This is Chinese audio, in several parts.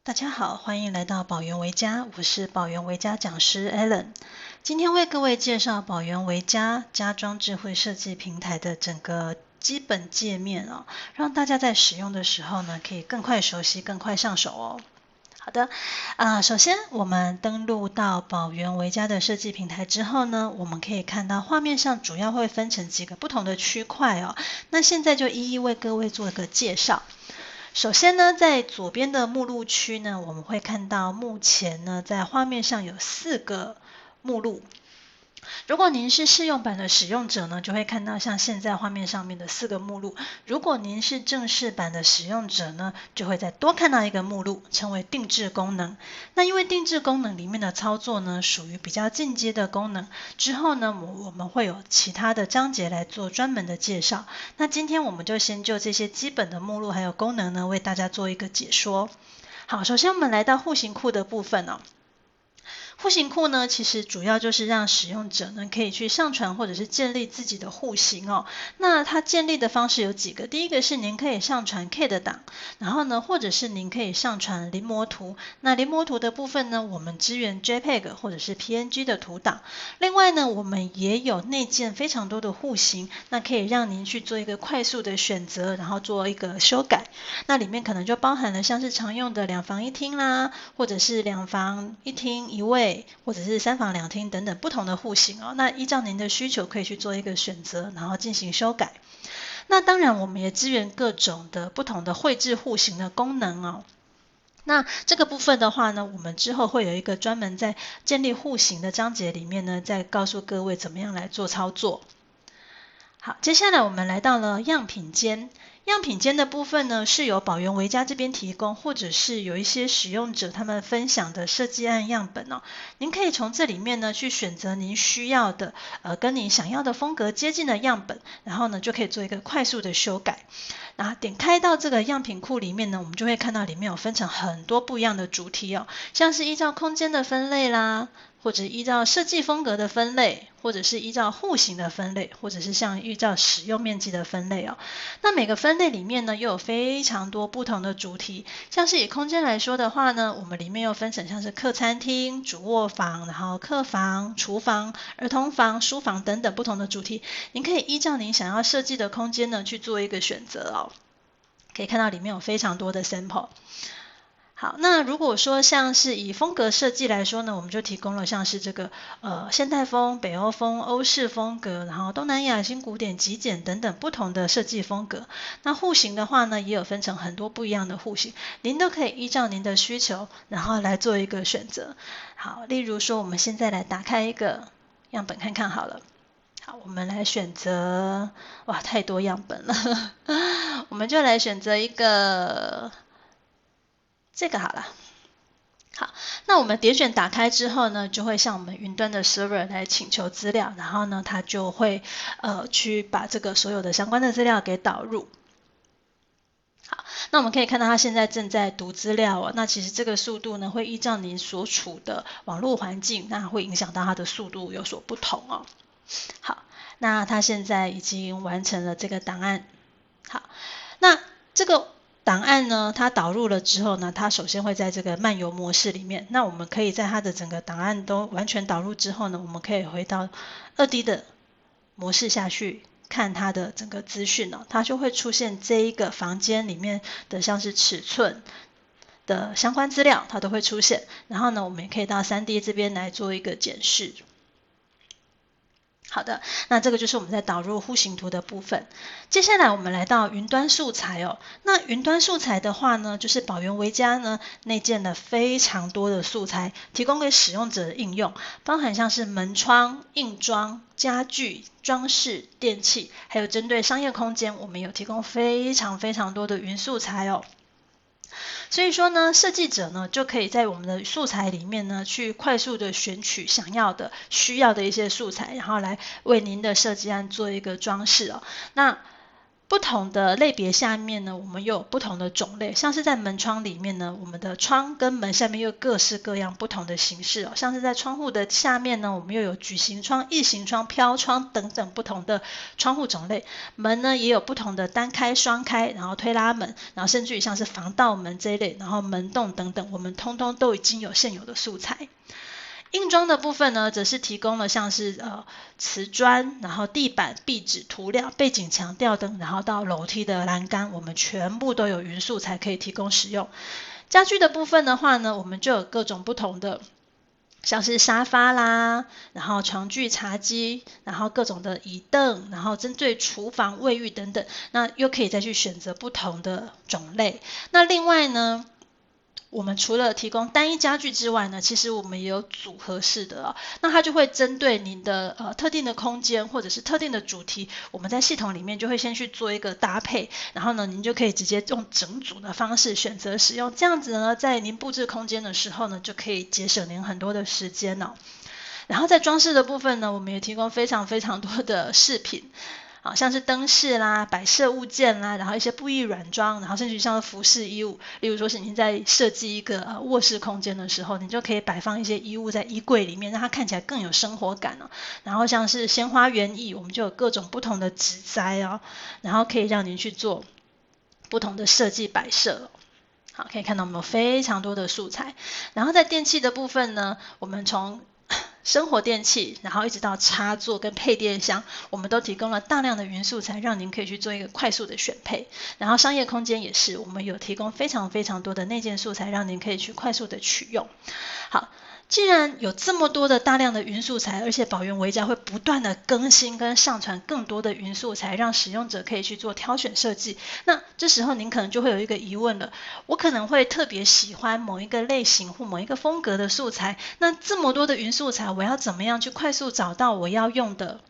大家好，欢迎来到宝源维家，我是宝源维家讲师 Alan。今天为各位介绍宝源维家家装智慧设计平台的整个基本界面哦，让大家在使用的时候呢，可以更快熟悉、更快上手哦。好的，首先我们登录到宝源维家的设计平台之后呢，我们可以看到画面上主要会分成几个不同的区块哦。那现在就一一为各位做一个介绍。首先呢，在左边的目录区呢，我们会看到目前呢，在画面上有4个目录。如果您是试用版的使用者呢，就会看到像现在画面上面的4个目录。如果您是正式版的使用者呢，就会再多看到一个目录，称为定制功能。那因为定制功能里面的操作呢，属于比较进阶的功能，之后呢，我们会有其他的章节来做专门的介绍。那今天我们就先就这些基本的目录还有功能呢，为大家做一个解说。好，首先我们来到户型库的部分哦。户型库呢，其实主要就是让使用者呢可以去上传或者是建立自己的户型哦。那它建立的方式有几个，第一个是您可以上传 CAD 档，然后呢，或者是您可以上传临摹图。那临摹图的部分呢，我们支援 JPEG 或者是 PNG 的图档。另外呢，我们也有内建非常多的户型，那可以让您去做一个快速的选择，然后做一个修改。那里面可能就包含了像是常用的2房1厅啦，或者是2房1厅1卫。或者是3房2厅等等不同的户型哦，那依照您的需求可以去做一个选择，然后进行修改。那当然我们也支援各种的不同的绘制户型的功能哦。那这个部分的话呢，我们之后会有一个专门在建立户型的章节里面呢，再告诉各位怎么样来做操作。好，接下来我们来到了样品间。样品间的部分呢，是由宝源维家这边提供，或者是有一些使用者他们分享的设计案样本哦。您可以从这里面呢去选择您需要的，跟你想要的风格接近的样本，然后呢就可以做一个快速的修改。然后点开到这个样品库里面呢，我们就会看到里面有分成很多不一样的主题哦，像是依照空间的分类啦，或者依照设计风格的分类，或者是依照户型的分类，或者是像依照使用面积的分类哦。那每个分类里面呢，又有非常多不同的主题，像是以空间来说的话呢，我们里面又分成像是客餐厅、主卧房，然后客房、厨房、儿童房、书房等等不同的主题，您可以依照您想要设计的空间呢去做一个选择哦。可以看到里面有非常多的 sample。好，那如果说像是以风格设计来说呢，我们就提供了像是这个现代风、北欧风、欧式风格，然后东南亚新古典、极简等等不同的设计风格。那户型的话呢，也有分成很多不一样的户型，您都可以依照您的需求，然后来做一个选择。好，例如说我们现在来打开一个样本看看好了。好，我们来选择，哇，太多样本了，我们就来选择一个。这个好了，好，那我们点选打开之后呢，就会向我们云端的 server 来请求资料，然后呢，它就会去把这个所有的相关的资料给导入。好，那我们可以看到它现在正在读资料哦。那其实这个速度呢，会依照您所处的网络环境，那会影响到它的速度有所不同哦。好，那它现在已经完成了这个档案。好，那这个档案呢，它导入了之后呢，它首先会在这个漫游模式里面。那我们可以在它的整个档案都完全导入之后呢，我们可以回到2D 的模式下去看它的整个资讯哦，它就会出现这一个房间里面的像是尺寸的相关资料，它都会出现。然后呢，我们也可以到3D 这边来做一个检视。好的，那这个就是我们在导入户型图的部分。接下来我们来到云端素材哦。那云端素材的话呢，就是宝源维家呢内建了非常多的素材，提供给使用者的应用，包含像是门窗、硬装、家具、装饰、电器，还有针对商业空间，我们有提供非常多的云素材哦。所以说呢，设计者呢就可以在我们的素材里面呢，去快速的选取想要的、需要的一些素材，然后来为您的设计案做一个装饰哦。那不同的类别下面呢，我们又有不同的种类，像是在门窗里面呢，我们的窗跟门下面又各式各样不同的形式哦，像是在窗户的下面呢，我们又有矩形窗、异形窗、飘窗等等不同的窗户种类。门呢也有不同的单开、双开，然后推拉门，然后甚至于像是防盗门这一类，然后门洞等等，我们通通都已经有现有的素材。硬装的部分呢，则是提供了像是瓷砖，然后地板、壁纸、涂料、背景墙、吊灯，然后到楼梯的栏杆，我们全部都有云素材可以提供使用。家具的部分的话呢，我们就有各种不同的，像是沙发啦，然后床具、茶几，然后各种的椅凳，然后针对厨房、卫浴等等，那又可以再去选择不同的种类。那另外呢，我们除了提供单一家具之外呢，其实我们也有组合式的哦，那它就会针对您的特定的空间或者是特定的主题，我们在系统里面就会先去做一个搭配，然后呢，您就可以直接用整组的方式选择使用，这样子呢，在您布置空间的时候呢，就可以节省您很多的时间哦。然后在装饰的部分呢，我们也提供非常非常多的饰品。像是灯饰啦、摆设物件啦，然后一些布艺软装，然后甚至像服饰衣物，例如说是您在设计一个卧室空间的时候，你就可以摆放一些衣物在衣柜里面，让它看起来更有生活感哦。然后像是鲜花园艺，我们就有各种不同的植栽哦，然后可以让您去做不同的设计摆设。好，可以看到我们有非常多的素材。然后在电器的部分呢，我们从生活电器，然后一直到插座跟配电箱，我们都提供了大量的云素材，让您可以去做一个快速的选配。然后商业空间也是，我们有提供非常非常多的内建素材，让您可以去快速的取用。好，既然有这么多的大量的云素材，而且宝源维家会不断的更新跟上传更多的云素材，让使用者可以去做挑选设计，那这时候您可能就会有一个疑问了，我可能会特别喜欢某一个类型或某一个风格的素材，那这么多的云素材，我要怎么样去快速找到我要用的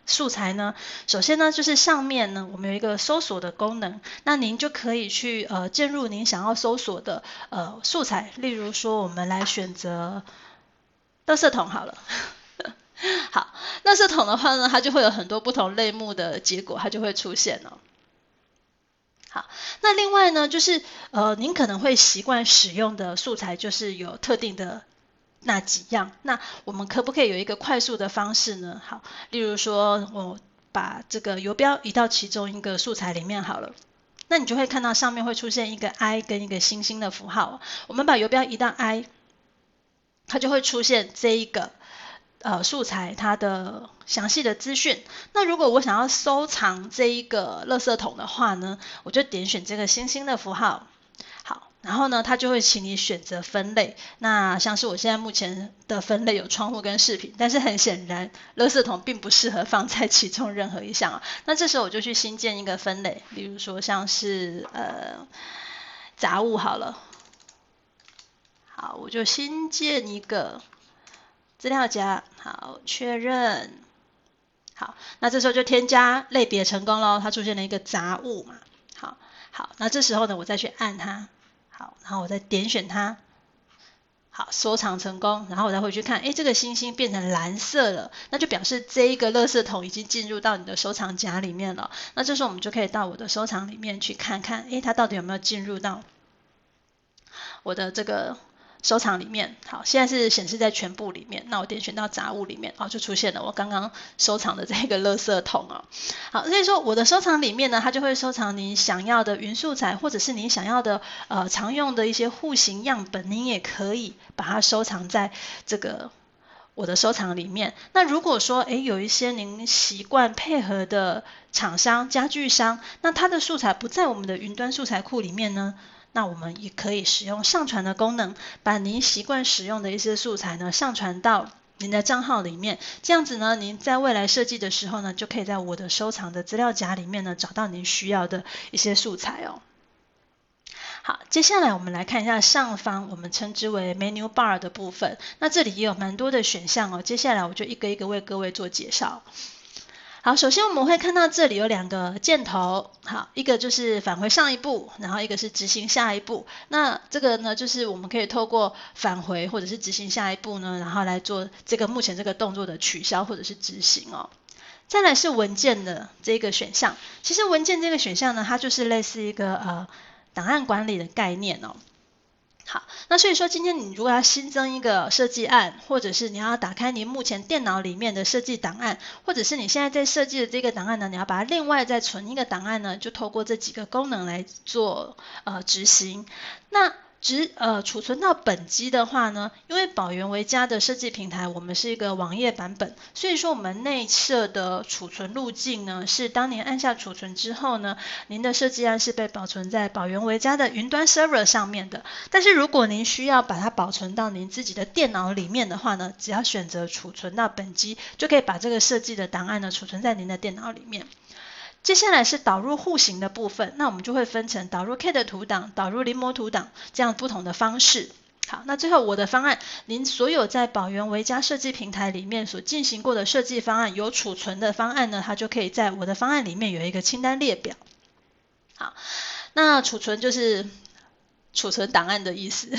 素材呢？首先呢，就是上面呢，我们有一个搜索的功能，那您就可以去键入您想要搜索的素材，例如说我们来选择垃圾桶好了。好，垃圾桶的话呢，它就会有很多不同类目的结果，它就会出现哦。好，那另外呢，就是您可能会习惯使用的素材就是有特定的那几样，那我们可不可以有一个快速的方式呢？好，例如说我把这个游标移到其中一个素材里面好了，那你就会看到上面会出现一个 I 跟一个星星的符号，我们把游标移到 I， 它就会出现这一个素材它的详细的资讯。那如果我想要收藏这一个垃圾桶的话呢，我就点选这个星星的符号。好，然后呢，它就会请你选择分类。那像是我现在目前的分类有窗户跟饰品，但是很显然，垃圾桶并不适合放在其中任何一项啊。那这时候我就去新建一个分类，比如说像是杂物好了。好，我就新建一个资料夹，好，确认。好，那这时候就添加类别成功咯，它出现了一个杂物嘛。好，那这时候呢，我再去按它，好，然后我再点选它，好，收藏成功，然后我再回去看，这个星星变成蓝色了，那就表示这一个垃圾桶已经进入到你的收藏夹里面了。那这时候我们就可以到我的收藏里面去看看，它到底有没有进入到我的这个收藏里面。好，现在是显示在全部里面，那我点选到杂物里面，就出现了我刚刚收藏的这个垃圾桶哦。好，所以说我的收藏里面呢，它就会收藏你想要的云素材，或者是你想要的常用的一些户型样本，你也可以把它收藏在这个我的收藏里面。那如果说有一些您习惯配合的厂商、家具商，那它的素材不在我们的云端素材库里面呢，那我们也可以使用上传的功能，把您习惯使用的一些素材呢上传到您的账号里面，这样子呢，您在未来设计的时候呢，就可以在我的收藏的资料夹里面呢找到您需要的一些素材哦。好，接下来我们来看一下上方我们称之为 menu bar 的部分，那这里也有蛮多的选项哦，接下来我就一个一个为各位做介绍。好，首先我们会看到这里有两个箭头，好，一个就是返回上一步，然后一个是执行下一步。那这个呢，就是我们可以透过返回或者是执行下一步呢，然后来做这个目前这个动作的取消或者是执行哦。再来是文件的这个选项，其实文件这个选项呢，它就是类似一个档案管理的概念哦。好，那所以说今天你如果要新增一个设计案，或者是你要打开你目前电脑里面的设计档案，或者是你现在在设计的这个档案呢，你要把它另外再存一个档案呢，就透过这几个功能来做执行。那储存到本机的话呢，因为宝源维家的设计平台我们是一个网页版本，所以说我们内设的储存路径呢，是当您按下储存之后呢，您的设计案是被保存在宝源维家的云端 server 上面的。但是如果您需要把它保存到您自己的电脑里面的话呢，只要选择储存到本机，就可以把这个设计的档案呢储存在您的电脑里面。接下来是导入户型的部分，那我们就会分成导入 CAD 图档、导入临摹图档这样不同的方式。好，那最后我的方案，您所有在宝源维家设计平台里面所进行过的设计方案有储存的方案呢，它就可以在我的方案里面有一个清单列表。好，那储存就是储存档案的意思。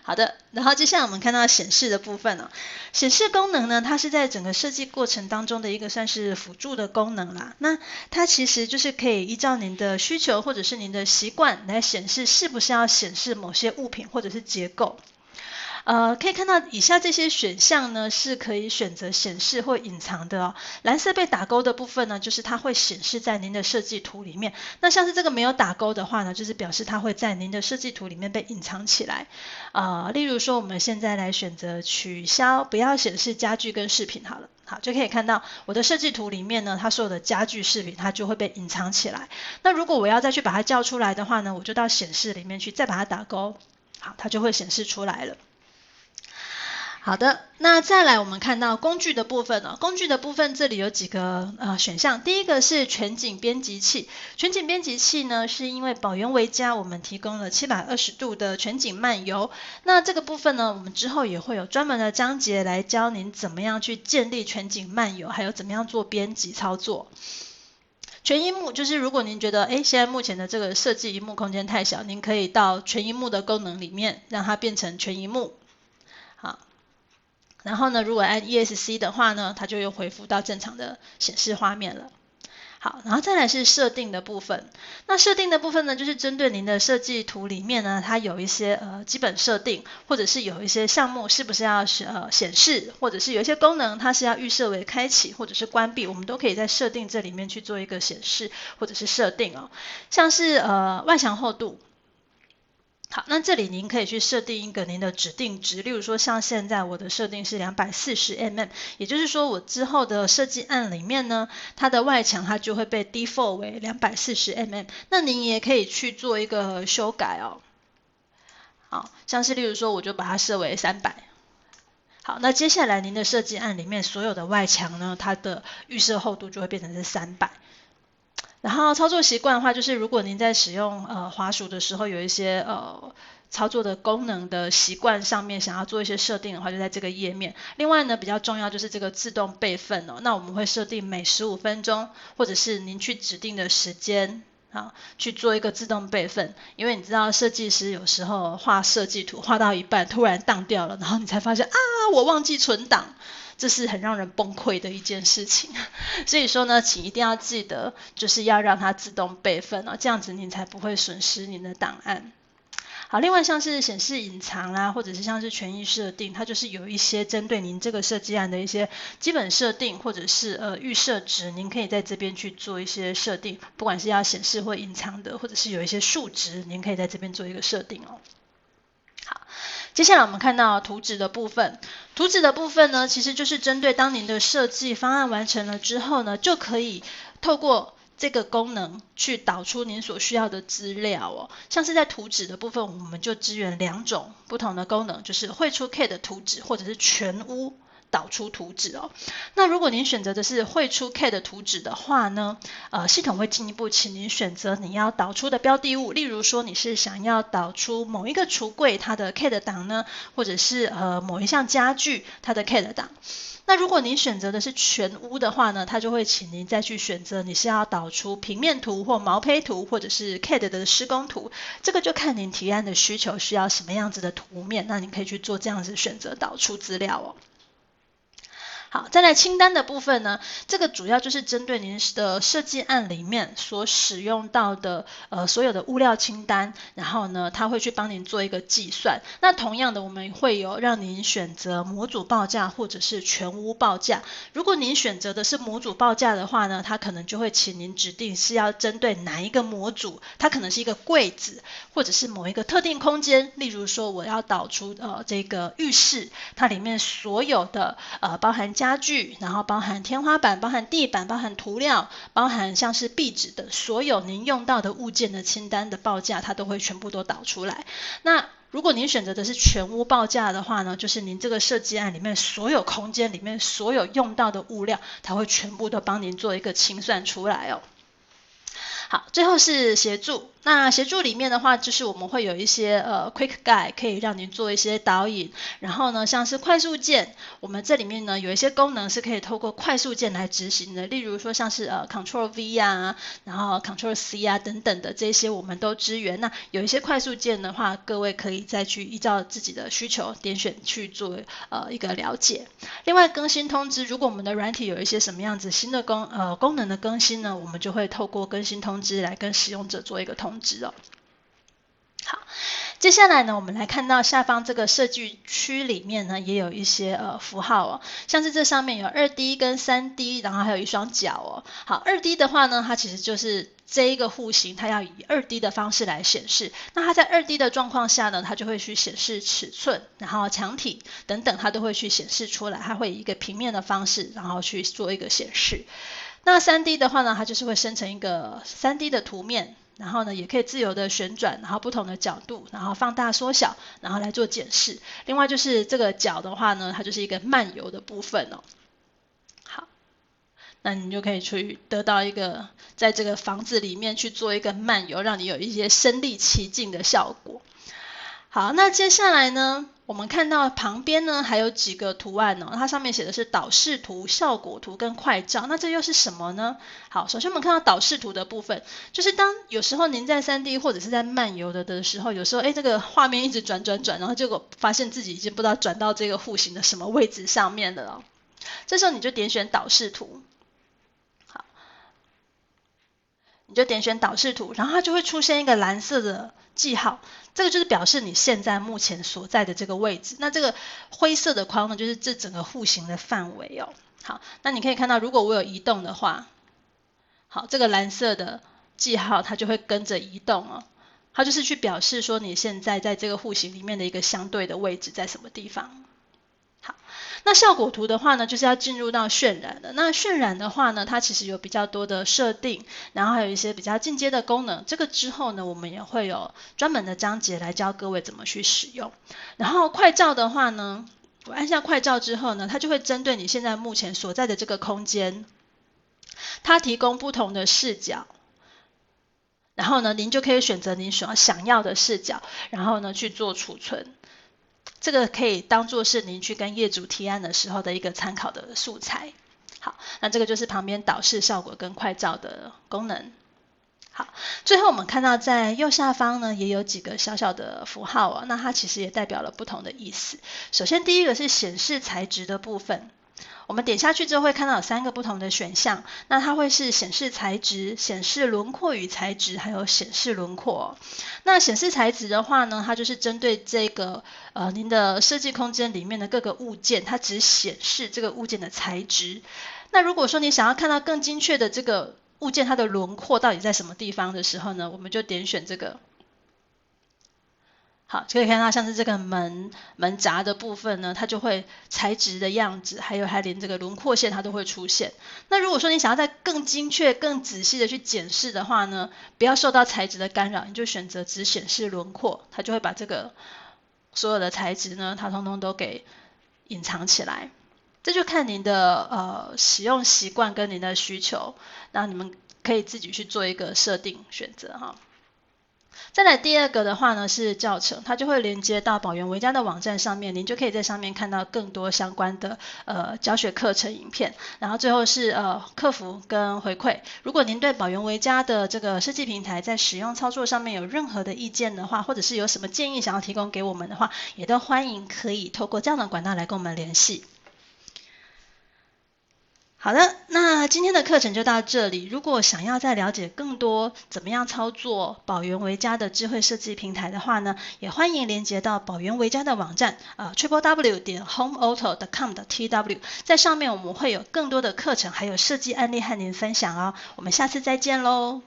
好的，然后接下来我们看到显示的部分显示功能呢，它是在整个设计过程当中的一个算是辅助的功能啦。那它其实就是可以依照您的需求或者是您的习惯来显示是不是要显示某些物品或者是结构。可以看到以下这些选项呢是可以选择显示或隐藏的哦。蓝色被打勾的部分呢，就是它会显示在您的设计图里面。那像是这个没有打勾的话呢，就是表示它会在您的设计图里面被隐藏起来。例如说我们现在来选择取消，不要显示家具跟饰品好了。好，就可以看到我的设计图里面呢，它所有的家具饰品它就会被隐藏起来。那如果我要再去把它叫出来的话呢，我就到显示里面去再把它打勾，好，它就会显示出来了。好的，那再来我们看到工具的部分工具的部分这里有几个选项，第一个是全景编辑器。全景编辑器呢，是因为宝源维家我们提供了720度的全景漫游，那这个部分呢，我们之后也会有专门的章节来教您怎么样去建立全景漫游，还有怎么样做编辑操作。全萤幕就是如果您觉得现在目前的这个设计萤幕空间太小，您可以到全萤幕的功能里面让它变成全萤幕。好，然后呢，如果按 ESC 的话呢，它就又恢复到正常的显示画面了。好，然后再来是设定的部分。那设定的部分呢，就是针对您的设计图里面呢，它有一些基本设定，或者是有一些项目是不是要显示，或者是有一些功能它是要预设为开启或者是关闭，我们都可以在设定这里面去做一个显示或者是设定像是外墙厚度。好，那这里您可以去设定一个您的指定值，例如说像现在我的设定是240mm， 也就是说我之后的设计案里面呢，它的外墙它就会被 default 为240mm， 那您也可以去做一个修改好，像是例如说我就把它设为300。好，那接下来您的设计案里面所有的外墙呢，它的预设厚度就会变成是300。然后操作习惯的话，就是如果您在使用滑鼠的时候有一些操作的功能的习惯上面想要做一些设定的话，就在这个页面。另外呢，比较重要就是这个自动备份那我们会设定每15分钟，或者是您去指定的时间去做一个自动备份。因为你知道设计师有时候画设计图画到一半突然当掉了，然后你才发现我忘记存档。这是很让人崩溃的一件事情，所以说呢，请一定要记得，就是要让它自动备份这样子您才不会损失您的档案。好，另外像是显示隐藏啦，或者是像是权益设定，它就是有一些针对您这个设计案的一些基本设定，或者是预设值，您可以在这边去做一些设定，不管是要显示或隐藏的，或者是有一些数值，您可以在这边做一个设定好，接下来我们看到图纸的部分。图纸的部分呢，其实就是针对当您的设计方案完成了之后呢，就可以透过这个功能去导出您所需要的资料像是在图纸的部分，我们就支援2种不同的功能，就是绘出 CAD 图纸或者是全屋导出图纸那如果您选择的是绘出 CAD 图纸的话呢，系统会进一步请您选择你要导出的标的物，例如说你是想要导出某一个橱柜它的 CAD 档呢，或者是某一项家具它的 CAD 档。那如果您选择的是全屋的话呢，它就会请您再去选择你是要导出平面图或毛坯图，或者是 CAD 的施工图，这个就看您提案的需求需要什么样子的图面，那您可以去做这样子选择导出资料好，再来清单的部分呢，这个主要就是针对您的设计案里面所使用到的所有的物料清单，然后呢，它会去帮您做一个计算。那同样的，我们会有让您选择模组报价或者是全屋报价。如果您选择的是模组报价的话呢，它可能就会请您指定是要针对哪一个模组，它可能是一个柜子，或者是某一个特定空间。例如说，我要导出这个浴室，它里面所有的包含家具，然后包含天花板，包含地板，包含涂料，包含像是壁纸的所有您用到的物件的清单的报价，它都会全部都导出来。那如果您选择的是全屋报价的话呢，就是您这个设计案里面所有空间里面所有用到的物料，它会全部都帮您做一个清算出来哦。好，最后是协助。那协助里面的话，就是我们会有一些quick guide 可以让您做一些导引，然后呢，像是快速键，我们这里面呢有一些功能是可以透过快速键来执行的，例如说像是Ctrl V 啊，然后 Ctrl C 啊等等的这些我们都支援。那有一些快速键的话，各位可以再去依照自己的需求点选去做一个了解。另外更新通知，如果我们的软体有一些什么样子新的功能的更新呢，我们就会透过更新通知来跟使用者做一个通知哦。好，接下来呢，我们来看到下方这个设计区里面呢，也有一些符号哦，像是这上面有 2D 跟 3D， 然后还有一双脚哦。好， 2D 的话呢，它其实就是这一个户型，它要以 2D 的方式来显示。那它在 2D 的状况下呢，它就会去显示尺寸，然后墙体等等，它都会去显示出来，它会以一个平面的方式，然后去做一个显示。那 3D 的话呢，它就是会生成一个 3D 的图面，然后呢也可以自由的旋转，然后不同的角度，然后放大缩小，然后来做检视。另外就是这个角的话呢，它就是一个漫游的部分哦。好，那你就可以去得到一个在这个房子里面去做一个漫游，让你有一些身临其境的效果。好，那接下来呢，我们看到旁边呢还有几个图案哦，它上面写的是导视图、效果图跟快照，那这又是什么呢？好，首先我们看到导视图的部分，就是当有时候您在 3D 或者是在漫游的时候，有时候这个画面一直转，然后结果发现自己已经不知道转到这个户型的什么位置上面了哦。这时候你就点选导视图，好，你就点选导视图，然后它就会出现一个蓝色的记号，这个就是表示你现在目前所在的这个位置。那这个灰色的框呢，就是这整个户型的范围哦。好，那你可以看到，如果我有移动的话，好，这个蓝色的记号它就会跟着移动哦。它就是去表示说你现在在这个户型里面的一个相对的位置在什么地方。好，那效果图的话呢，就是要进入到渲染的。那渲染的话呢，它其实有比较多的设定，然后还有一些比较进阶的功能。这个之后呢，我们也会有专门的章节来教各位怎么去使用。然后快照的话呢，我按下快照之后呢，它就会针对你现在目前所在的这个空间，它提供不同的视角。然后呢，您就可以选择您所想要的视角，然后呢去做储存。这个可以当作是您去跟业主提案的时候的一个参考的素材。好，那这个就是旁边导视效果跟快照的功能。好，最后我们看到在右下方呢，也有几个小小的符号哦，那它其实也代表了不同的意思。首先第一个是显示材质的部分。我们点下去之后会看到有3个不同的选项，那它会是显示材质、显示轮廓与材质，还有显示轮廓。那显示材质的话呢，它就是针对这个您的设计空间里面的各个物件，它只显示这个物件的材质。那如果说你想要看到更精确的这个物件它的轮廓到底在什么地方的时候呢，我们就点选这个。好，可以看到像是这个门闸的部分呢，它就会材质的样子，还连这个轮廓线它都会出现。那如果说你想要再更精确、更仔细的去检视的话呢，不要受到材质的干扰，你就选择只显示轮廓，它就会把这个所有的材质呢，它通通都给隐藏起来。这就看您的使用习惯跟您的需求，那你们可以自己去做一个设定选择哈。再来第二个的话呢是教程，它就会连接到宝源维家的网站上面，您就可以在上面看到更多相关的教学课程影片。然后最后是客服跟回馈。如果您对宝源维家的这个设计平台在使用操作上面有任何的意见的话，或者是有什么建议想要提供给我们的话，也都欢迎可以透过这样的管道来跟我们联系。好的，那今天的课程就到这里。如果想要再了解更多怎么样操作宝源维家的智慧设计平台的话呢，也欢迎连接到宝源维家的网站www.homeauto.com.tw， 在上面我们会有更多的课程还有设计案例和您分享哦。我们下次再见喽。